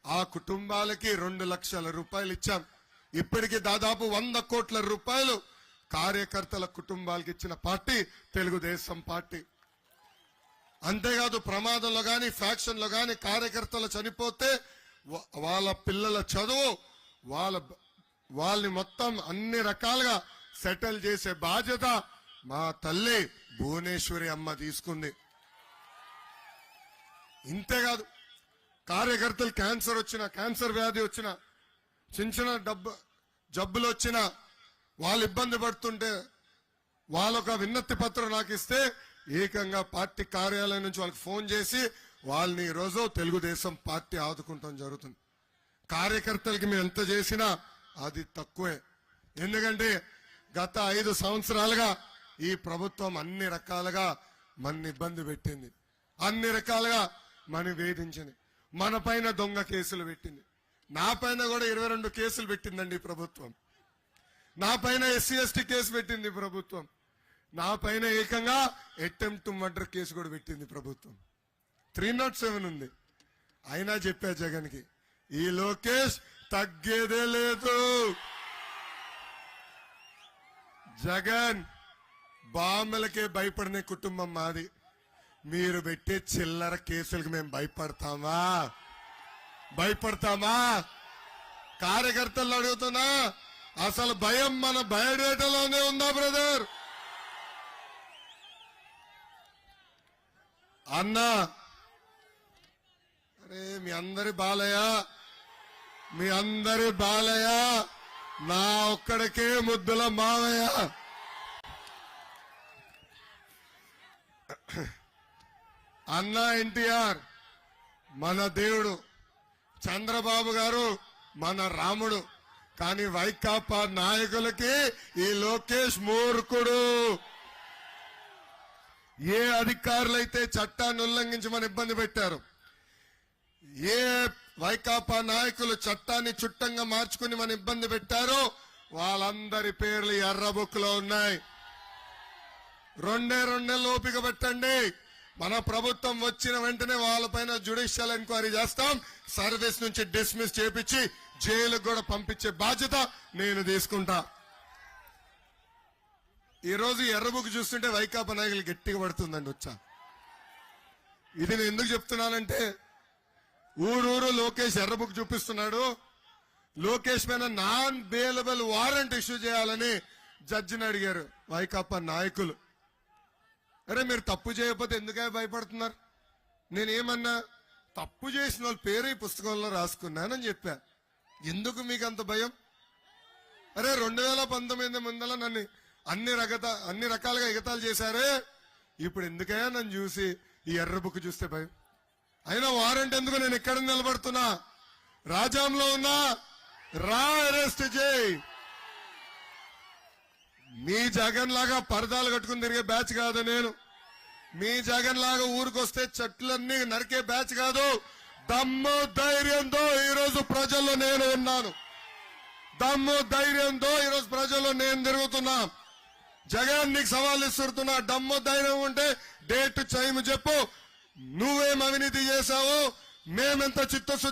ఆ కుటుంబాలకి 2 లక్షల రూపాయలు ఇచ్చాం. ఇప్పటికి దాదాపు 100 కోట్ల రూపాయలు కార్యకర్తల కుటుంబాలకు ఇచ్చిన పార్టీ తెలుగుదేశం పార్టీ. అంతేకాదు ప్రమాదంలో గాని ఫ్యాక్షన్ లో గాని కార్యకర్తలు చనిపోతే వాళ్ళ పిల్లల చదువు వాళ్ళని మొత్తం అన్ని రకాలుగా సెటిల్ చేసే బాధ్యత మా తల్లి భువనేశ్వరి అమ్మ తీసుకుంది. ఇంతేకాదు కార్యకర్తలు క్యాన్సర్ వ్యాధి వచ్చిన చిన్న జబ్బులు వచ్చిన వాళ్ళు ఇబ్బంది పడుతుంటే వాళ్ళొక విన్నతి పత్రం నాకు ఇస్తే ఏకంగా పార్టీ కార్యాలయం నుంచి వాళ్ళకి ఫోన్ చేసి వాళ్ళని ఈరోజు తెలుగుదేశం పార్టీ ఆదుకుంటాం జరుగుతుంది. కార్యకర్తలకి మేము ఎంత చేసినా అది తక్కువే. ఎందుకంటే గత 5 సంవత్సరాలుగా ఈ ప్రభుత్వం అన్ని రకాలుగా మన ఇబ్బంది పెట్టింది, అన్ని రకాలుగా మన వేధించింది, మన పైన దొంగ కేసులు పెట్టింది. నా పైన కూడా 22 కేసులు పెట్టిందండి ప్రభుత్వం. నా పైన ఎస్సీ ఎస్టీ కేసు పెట్టింది ప్రభుత్వం. నా పైన ఏకంగా అటెంప్ట్ టు మర్డర్ కేసు కూడా పెట్టింది ప్రభుత్వం. 307 ఉంది. అయినా చెప్పా జగన్ కి, ఈ లోకేష్ తగ్గేదే లేదు. జగన్ బామ్మలకే భయపడిన కుటుంబం మాది. మీరు పెట్టే చిల్లర కేసులకు మేము భయపడతామా? కార్యకర్తలు అడుగుతున్నా, అసలు భయం మన బయోడేటాలోనే ఉందా బ్రదర్? అన్నా అరే మీ అందరి బాలయ్య నా ఒక్కడికే ముద్దుల మావయ్య. అన్నా ఎన్టీఆర్ మన దేవుడు, చంద్రబాబు గారు మన రాముడు. కానీ వైకాపా నాయకులకి ఈ లోకేష్ మూర్ఖుడు. ఏ అధికారులైతే చట్టాన్ని ఉల్లంఘించి మన ఇబ్బంది పెట్టారు, ఏ వైకాపా నాయకులు చట్టాన్ని చుట్టంగా మార్చుకుని మన ఇబ్బంది పెట్టారో వాళ్ళందరి పేర్లు ఎర్ర బుక్ లో ఉన్నాయి. 2 నెలలు ఓపిక పెట్టండి. మన ప్రభుత్వం వచ్చిన వెంటనే వాళ్ళపైన జ్యుడిషియల్ ఎంక్వైరీ చేస్తాం. సర్వీస్ నుంచి డిస్మిస్ చేపించి జైలుకు కూడా పంపించే బాధ్యత నేను తీసుకుంటా. ఈ రోజు ఎర్రబుక్ చూస్తుంటే వైకాపా నాయకులు గట్టిగా పడుతుందండి వచ్చా. ఇది నేను ఎందుకు చెప్తున్నానంటే, ఊరూరు లోకేష్ ఎర్రబుక్ చూపిస్తున్నాడు. లోకేష్ పైన నాన్ బెయిలబుల్ వారెంట్ ఇష్యూ చేయాలని జడ్జిని అడిగారు వైకాపా నాయకులు. అరే మీరు తప్పు చేయకపోతే ఎందుకే భయపడుతున్నారు? నేనేమన్నా తప్పు చేసిన వాళ్ళ పేరు ఈ పుస్తకంలో రాసుకున్నానని చెప్పా. ఎందుకు మీకు అంత భయం? అరే 2019 ముందల నన్ను అన్ని రకాలుగా ఎగతాలు చేశారే, ఇప్పుడు ఎందుకయ్యా నన్ను చూసి ఈ ఎర్ర బుక్ చూస్తే భయం? అయినా వారెంట్ ఎందుకు? నేను ఎక్కడ నిలబడుతున్నా, రాజాంలో ఉన్నా, రా అరెస్ట్ చేయి. మీ జగన్ లాగా పరదాలు కట్టుకుని తిరిగే బ్యాచ్ కాదు నేను. మీ జగన్ లాగా ఊరికొస్తే చెట్లన్నీ నరికే బ్యాచ్ కాదు. దమ్ము ధైర్యంతో ఈరోజు ప్రజల్లో నేను ఉన్నాను. దమ్ము ధైర్యంతో ఈరోజు ప్రజల్లో నేను తిరుగుతున్నా. జగన్ నీకు సవాల్ ఇస్తున్నా, దమ్ము ధైర్యం ఉంటే డేట్ టైం చెప్పు. నువ్వేం అవినీతి చేశావు, మేమెంత చిత్తశుద్ధి